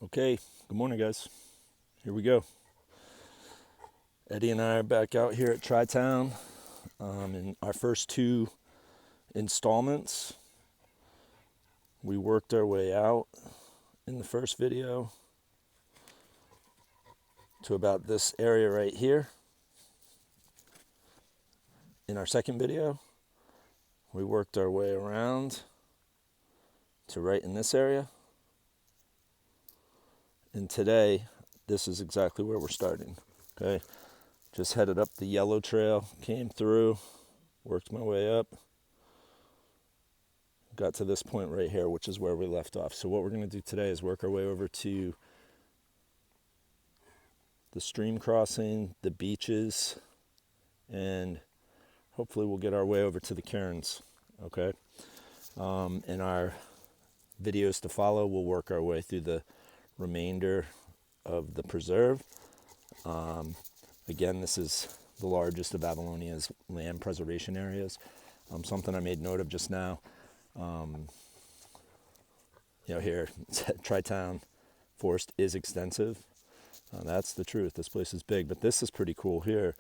Okay, good morning, guys. Here we go. Eddie and I are back out here at Tri-Town in our first two installments. We worked our way out in the first video to about this area right here. In our second video, we worked our way around to right in this area. And today, this is exactly where we're starting. Okay, just headed up the yellow trail, came through, worked my way up, got to this point right here, which is where we left off. So what we're going to do today is work our way over to the stream crossing, the beaches, and hopefully we'll get our way over to the Cairns. Okay, in our videos to follow, we'll work our way through the remainder of the preserve. Again, this is the largest of Avalonia's land preservation areas. Something I made note of just now. Here, Tri-Town Forest is extensive. That's the truth. This place is big, but this is pretty cool here.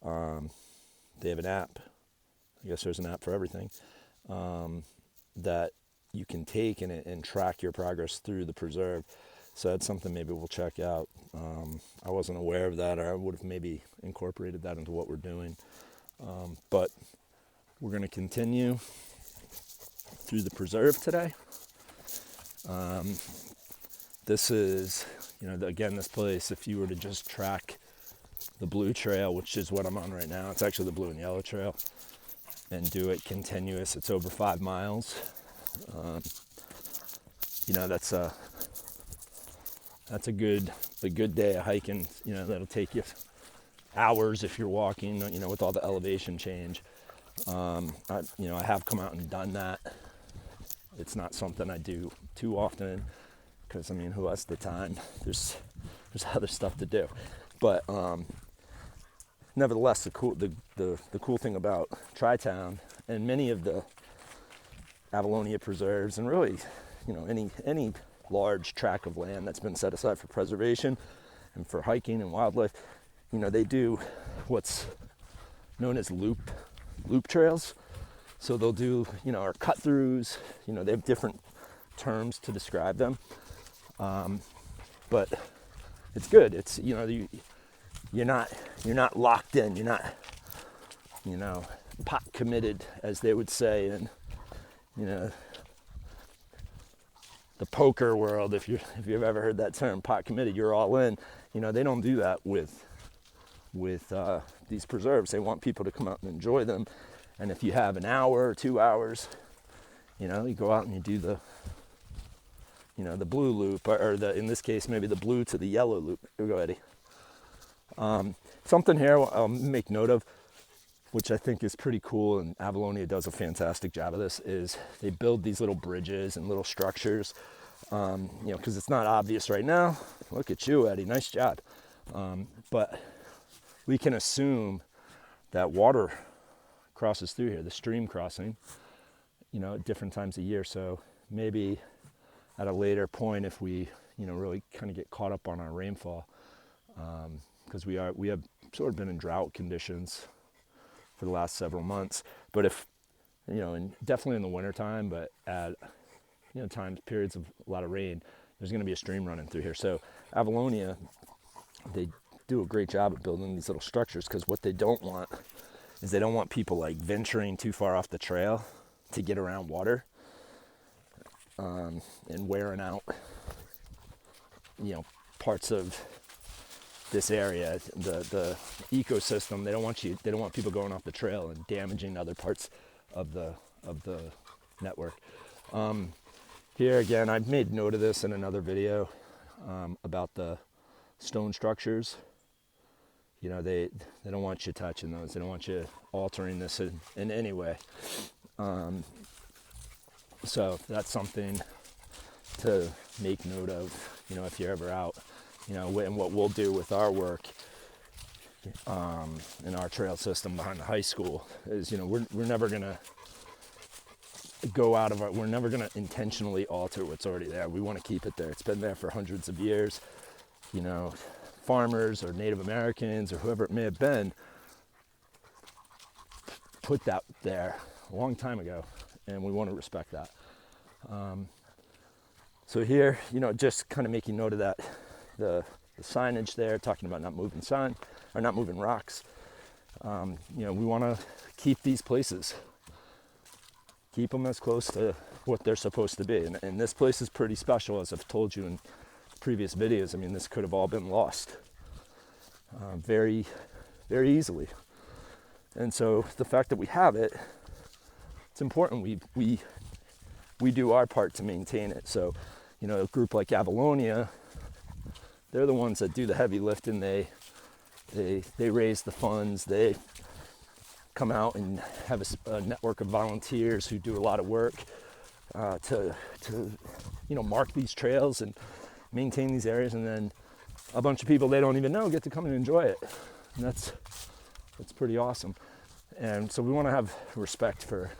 They have an app. I guess there's an app for everything that you can take and track your progress through the preserve. So that's something maybe we'll check out. I wasn't aware of that, or I would have maybe incorporated that into what we're doing. But we're going to continue through the preserve today. This is, again, this place, if you were to just track the blue trail, which is what I'm on right now, it's actually the blue and yellow trail, and do it continuous, it's over 5 miles. That's a good day of hiking. That'll take you hours if you're walking, with all the elevation change. I have come out and done that. It's not something I do too often because, who has the time? There's other stuff to do. But nevertheless, the cool thing about Tri-Town and many of the Avalonia preserves, and really, any large tract of land that's been set aside for preservation and for hiking and wildlife, they do what's known as loop trails. So they'll do, or cut throughs, they have different terms to describe them. But it's good. It's, you're not locked in, you're not, pot committed, as they would say, and, the poker world, if you've ever heard that term, pot committed, you're all in. They don't do that with these preserves. They want people to come out and enjoy them. And if you have an hour or 2 hours, you go out and you do the blue loop, or in this case, maybe the blue to the yellow loop. Here we go, Eddie. Something here I'll make note of, which I think is pretty cool, and Avalonia does a fantastic job of this, is they build these little bridges and little structures, because it's not obvious right now. Look at you, Eddie, nice job. But we can assume that water crosses through here, the stream crossing, at different times of year. So maybe at a later point, if we, really kind of get caught up on our rainfall, because we have sort of been in drought conditions for the last several months. But if, and definitely in the wintertime, but at, periods of a lot of rain, there's going to be a stream running through here. So Avalonia, they do a great job of building these little structures, because what they don't want is they don't want people like venturing too far off the trail to get around water, and wearing out, parts of this area, the ecosystem. They don't want people going off the trail and damaging other parts of the network. Here again, I've made note of this in another video about the stone structures. They don't want you touching those. They don't want you altering this in any way. So that's something to make note of, if you're ever out. And what we'll do with our work in our trail system behind the high school is, we're never gonna go out of we're never going to intentionally alter what's already there. We want to keep it there. It's been there for hundreds of years. You know, farmers or Native Americans or whoever it may have been put that there a long time ago, and we want to respect that. So here, you know, just kind of making note of that, the signage there, talking about not moving sign or not moving rocks. You know, we want to keep these places, keep them as close to what they're supposed to be. And this place is pretty special, as I've told you in previous videos. I mean, this could have all been lost very, very easily. And so the fact that we have it, it's important we do our part to maintain it. So, you know, a group like AVALONIA, they're the ones that do the heavy lifting. They raise the funds. They come out and have a network of volunteers who do a lot of work to you know, mark these trails and maintain these areas. And then a bunch of people they don't even know get to come and enjoy it. And that's pretty awesome. And so we want to have respect for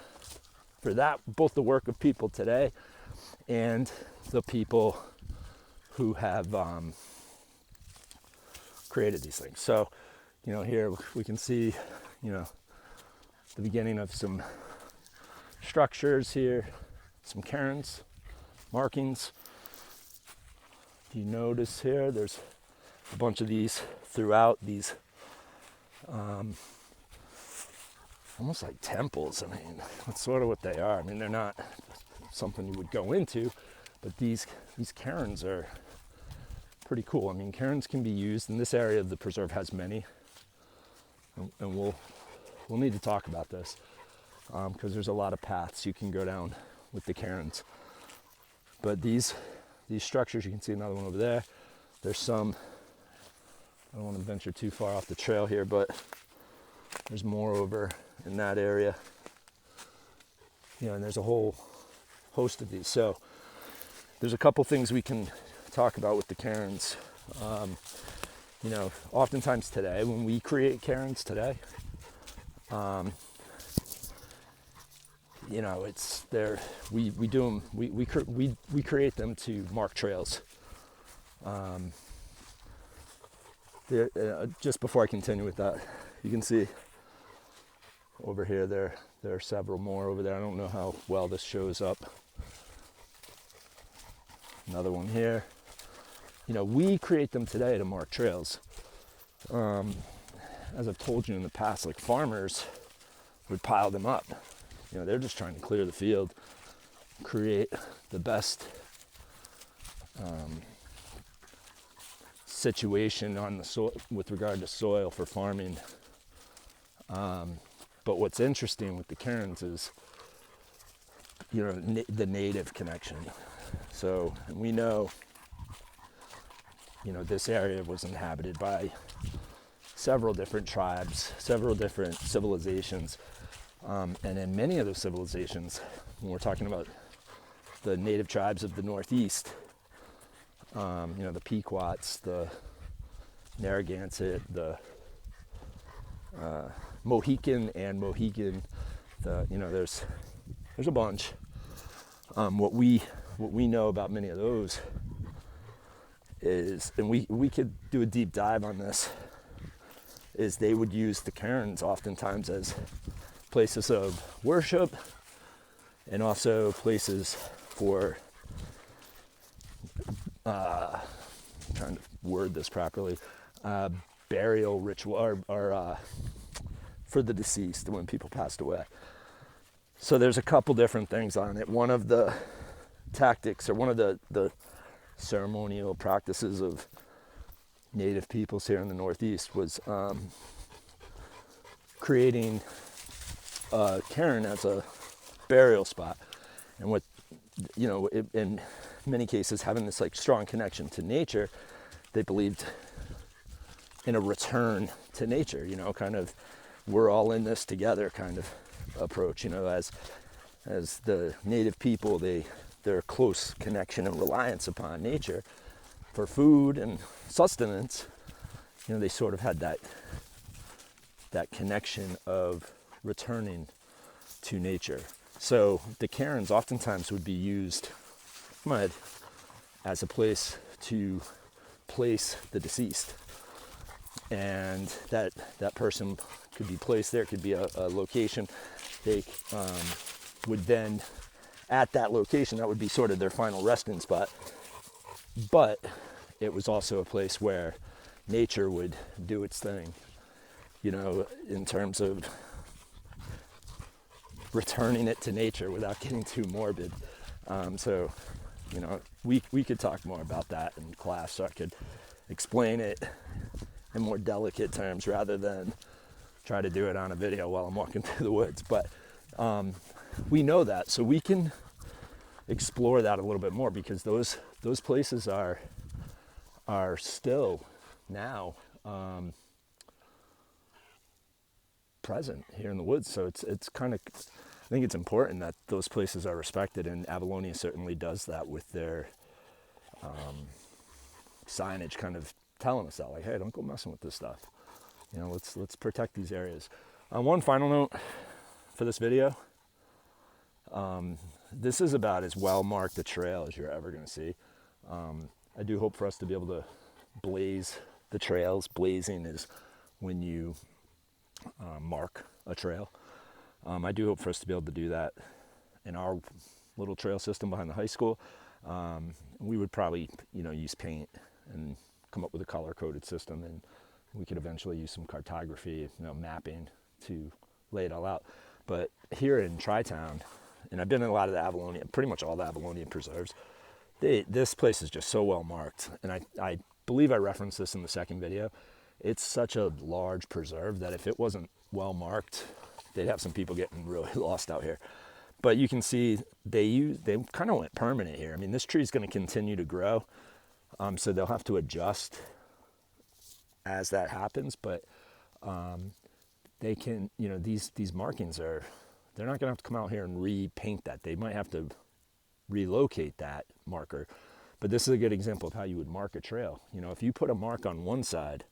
that, both the work of people today and the people who have created these things. So, you know, here we can see, you know, the beginning of some structures here, some cairns, markings. If you notice here, there's a bunch of these throughout, these almost like temples. I mean, that's sort of what they are. I mean, they're not something you would go into, but these cairns are pretty cool. I mean, cairns can be used, and this area of the preserve has many, and we'll need to talk about this because there's a lot of paths you can go down with the cairns. But these structures, you can see another one over there. There's some, I don't want to venture too far off the trail here, but there's more over in that area. You know, and there's a whole host of these. So there's a couple things we can talk about with the cairns. You know, oftentimes today, when we create cairns today, you know, it's there. We do them. We create them to mark trails. Just before I continue with that, you can see over here there are several more over there. I don't know how well this shows up. Another one here. You know, we create them today to mark trails. As I've told you in the past, like farmers would pile them up. You know, they're just trying to clear the field, create the best situation on the soil with regard to soil for farming. But what's interesting with the cairns is, you know, the native connection. So we know, you know, this area was inhabited by several different tribes, several different civilizations. And in many of those civilizations, when we're talking about the native tribes of the Northeast, you know, the Pequots, the Narragansett, the Mohican, you know, there's a bunch. What we know about many of those is, and we could do a deep dive on this, is they would use the cairns oftentimes as places of worship and also places for trying to word this properly, burial ritual or for the deceased when people passed away. So there's a couple different things on it. One of the tactics, or one of the ceremonial practices of native peoples here in the Northeast was creating a cairn as a burial spot. And what, you know, in many cases having this like strong connection to nature, they believed in a return to nature, you know, kind of we're all in this together kind of approach, you know, as the native people, their close connection and reliance upon nature for food and sustenance, you know, they sort of had that connection of returning to nature. So the cairns oftentimes would be used mud as a place to place the deceased, and that person could be placed there. It could be a location. They would then, at that location, that would be sort of their final resting spot. But it was also a place where nature would do its thing, you know, in terms of returning it to nature without getting too morbid. So, you know, we could talk more about that in class, so I could explain it in more delicate terms rather than try to do it on a video while I'm walking through the woods. But we know that, so we can explore that a little bit more, because those places are still now present here in the woods. So it's kind of, I think it's important that those places are respected, and Avalonia certainly does that with their signage, kind of telling us that, like, hey, don't go messing with this stuff. You know, let's protect these areas. One final note for this video. This is about as well marked a trail as you're ever going to see. I do hope for us to be able to blaze the trails. Blazing is when you mark a trail. I do hope for us to be able to do that in our little trail system behind the high school. We would probably, you know, use paint and come up with a color-coded system, and we could eventually use some cartography, you know, mapping to lay it all out. But here in Tri-Town, and I've been in a lot of the Avalonia, pretty much all the Avalonia preserves, this place is just so well marked. And I believe I referenced this in the second video. It's such a large preserve that if it wasn't well marked, they'd have some people getting really lost out here. But you can see they kind of went permanent here. I mean, this tree is going to continue to grow, so they'll have to adjust as that happens. But they can, you know, these markings are, they're not going to have to come out here and repaint that. They might have to relocate that marker. But this is a good example of how you would mark a trail. You know, if you put a mark on one side,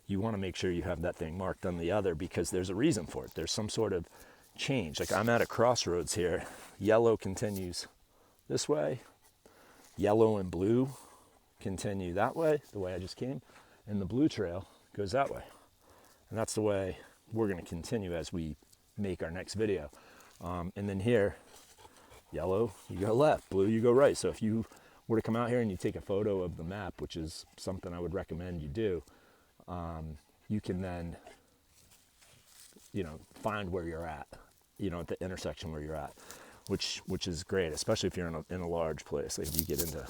you want to make sure you have that thing marked on the other, because there's a reason for it. There's some sort of change. Like, I'm at a crossroads here. Yellow continues this way. Yellow and blue continue that way, the way I just came. And the blue trail goes that way. And that's the way we're going to continue as we make our next video. And then here, yellow, you go left. Blue, you go right. So if you were to come out here and you take a photo of the map, which is something I would recommend you do, you can then, you know, find where you're at, you know, at the intersection where you're at, which is great, especially if you're in a large place. Like, if you get into,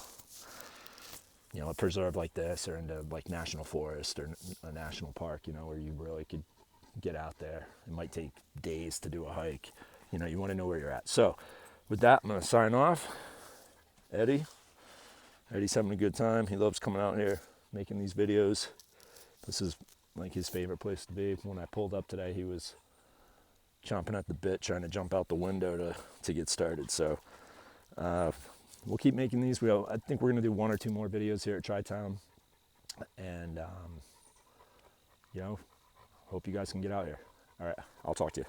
you know, a preserve like this, or into like national forest or a national park, you know, where you really could get out there. It might take days to do a hike. You know, you want to know where you're at. So with that, I'm going to sign off. Eddie's having a good time. He loves coming out here, making these videos. This is like his favorite place to be. When I pulled up today, he was chomping at the bit, trying to jump out the window to get started. So we'll keep making these. I think we're going to do 1 or 2 more videos here at Tri-Town. And, you know, hope you guys can get out here. All right, I'll talk to you.